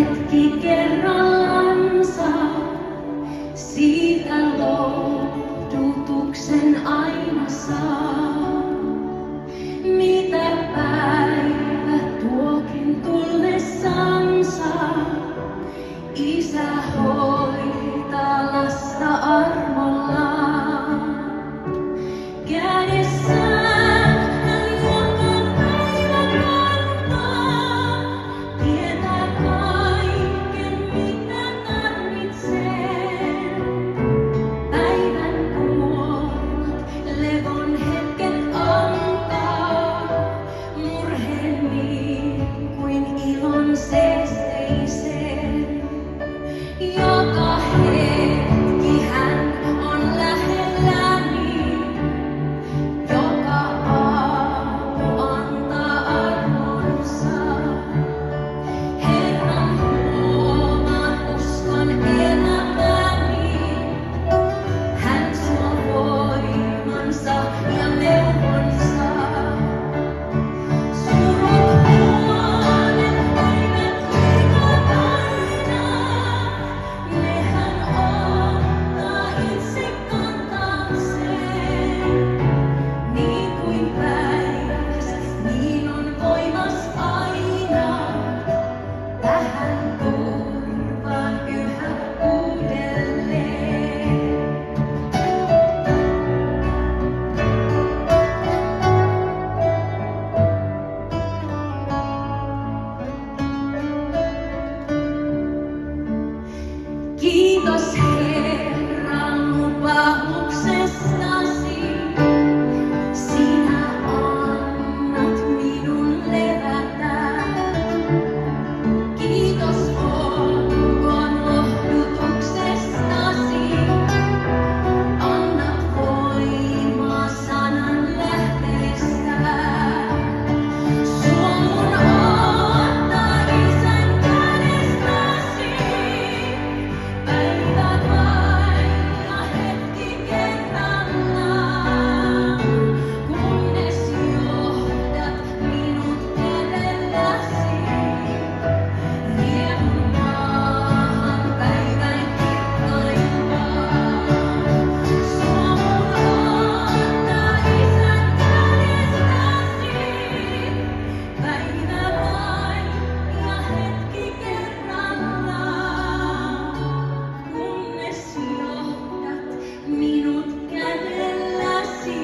hetki kerrallansa, siitä lohdutuksen aina saa. Mitä päivä tuokin tullessansa, Isä hoitaa lasta armollaan. Kädessään hän joka päivä kantaa, tietää kaiken mitä tarvitsee. Päivän kuomat levon hetket antaa, murheen niin kuin ilon seesteiseen. Joka hetki hän on lähelläni, joka aamu antaa armonsa. Herran huomaan uskon elämäni, hän suo voimansa ja neuvonsa. Surut huolet eivät liikaa aina, nehän ottaa itse kantaakseen. Niin kuin päiväs, niin on voimas aina, tähän turvaan yhä uudelleen. Kiitos Herran lupauksestasi, sinä annat minun levätä. Kiitos olkoon lohdutuksestasi, annat voimaa sanan lähteestä. Suo mun ottaa Isän kädestäsi, päivä vain ja hetki kerrallaan, kunnes johdat minut kädelläsi. Riemun maahan päivän kirkkaimpaan. Suo mun ottaa Isän kädestäsi, päivä vain ja hetki kerrallaan, kunnes johdat minut kädelläsi.